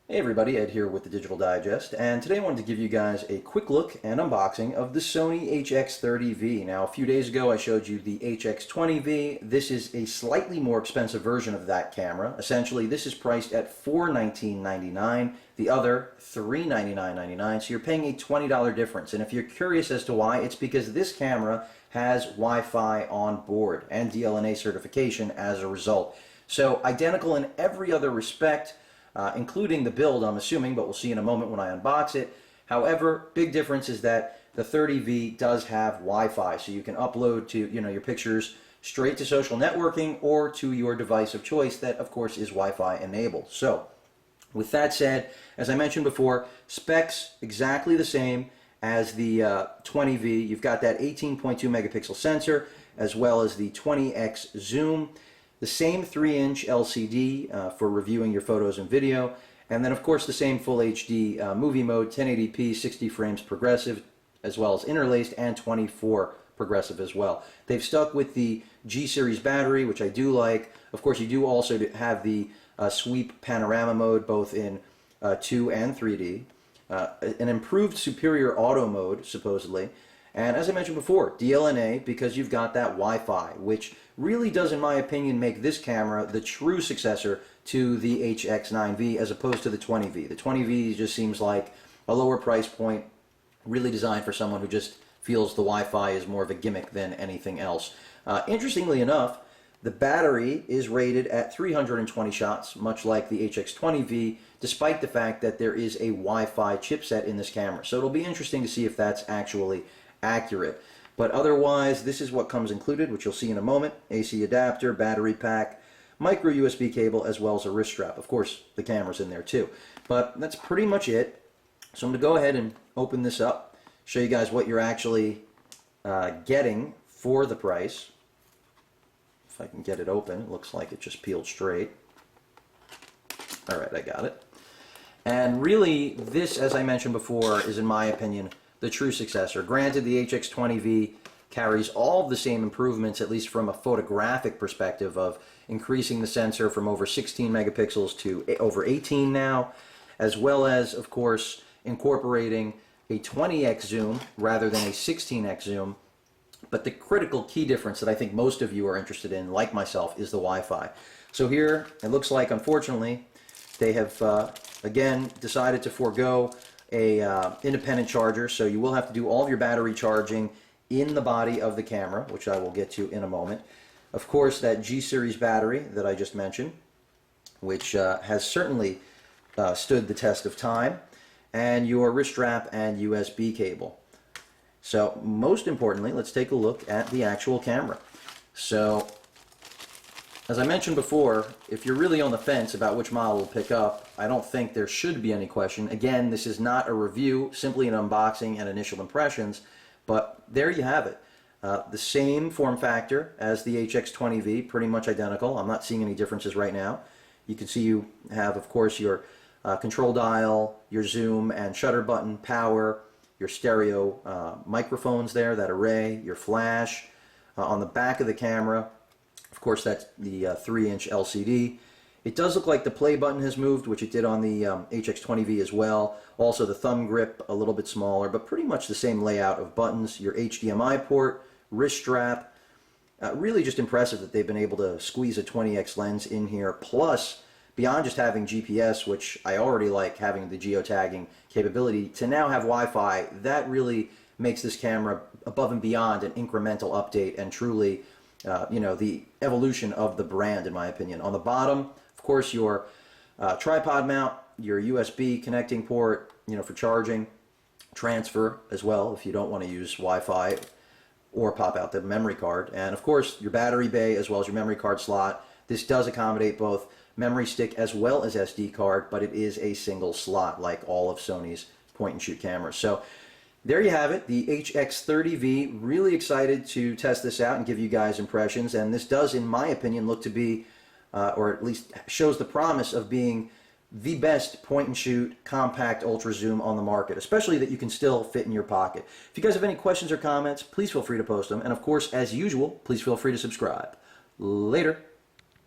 Hey everybody, Ed here with the Digital Digest, and today I wanted to give you guys a quick look and unboxing of the Sony HX30V. Now, a few days ago I showed you the HX20V. This is a slightly more expensive version of that camera. Essentially, this is priced at $419.99, the other $399.99, so you're paying a $20 difference. And if you're curious as to why, it's because this camera has Wi-Fi on board and DLNA certification as a result. So, identical in every other respect, including the build, I'm assuming, but we'll see in a moment when I unbox it. However, big difference is that the 30V does have Wi-Fi, so you can upload to your pictures straight to social networking or to your device of choice that, of course, is Wi-Fi enabled. So, with that said, as I mentioned before, specs exactly the same as the 20V. You've got that 18.2 megapixel sensor as well as the 20x zoom. The same 3-inch LCD for reviewing your photos and video, and then of course the same full HD movie mode, 1080p, 60 frames progressive, as well as interlaced, and 24 progressive as well. They've stuck with the G series battery, which I do like. Of course, you do also have the sweep panorama mode, both in 2 and 3D. An improved superior auto mode, supposedly. And as I mentioned before, DLNA, because you've got that Wi-Fi, which really does, in my opinion, make this camera the true successor to the HX9V as opposed to the 20V. The 20V just seems like a lower price point, really designed for someone who just feels the Wi-Fi is more of a gimmick than anything else. Interestingly enough, the battery is rated at 320 shots, much like the HX20V, despite the fact that there is a Wi-Fi chipset in this camera. So it'll be interesting to see if that's actually accurate. But otherwise, this is what comes included, which you'll see in a moment: AC adapter, battery pack, micro USB cable, as well as a wrist strap. Of course, the camera's in there too. But that's pretty much it. So I'm going to go ahead and open this up, show you guys what you're actually getting for the price. If I can get it open, it looks like it just peeled straight. Alright, I got it. And really, this, as I mentioned before, is, in my opinion, the true successor. Granted, the HX20V carries all of the same improvements, at least from a photographic perspective, of increasing the sensor from over 16 megapixels to over 18 now, as well as, of course, incorporating a 20x zoom rather than a 16x zoom. But the critical key difference that I think most of you are interested in, like myself, is the Wi-Fi. So here, it looks like, unfortunately, they have, again, decided to forego a independent charger, so you will have to do all of your battery charging in the body of the camera, which I will get to in a moment. Of course, that G series battery that I just mentioned, which has certainly stood the test of time, and your wrist strap and USB cable. So most importantly, let's take a look at the actual camera. So, as I mentioned before, if you're really on the fence about which model will pick up, I don't think there should be any question. Again, this is not a review, simply an unboxing and initial impressions, but there you have it. The same form factor as the HX20V, pretty much identical. I'm not seeing any differences right now. You can see you have, of course, your control dial, your zoom and shutter button, power, your stereo microphones there, that array, your flash. On the back of the camera, of course, that's the 3-inch LCD. It does look like the play button has moved, which it did on the HX20V as well. Also, the thumb grip a little bit smaller, but pretty much the same layout of buttons. Your HDMI port, wrist strap. Really just impressive that they've been able to squeeze a 20x lens in here. Plus, beyond just having GPS, which I already like having the geotagging capability, to now have Wi-Fi, that really makes this camera above and beyond an incremental update and truly the evolution of the brand, in my opinion. On the bottom, of course, your tripod mount, your USB connecting port, for charging, transfer as well if you don't want to use Wi-Fi or pop out the memory card, and of course your battery bay as well as your memory card slot. This does accommodate both memory stick as well as SD card, but it is a single slot like all of Sony's point-and-shoot cameras. So there you have it, the HX30V. Really excited to test this out and give you guys impressions, and this does, in my opinion, look to be, or at least shows the promise of being the best point-and-shoot compact ultra zoom on the market, especially that you can still fit in your pocket. If you guys have any questions or comments, please feel free to post them, and of course, as usual, please feel free to subscribe. Later.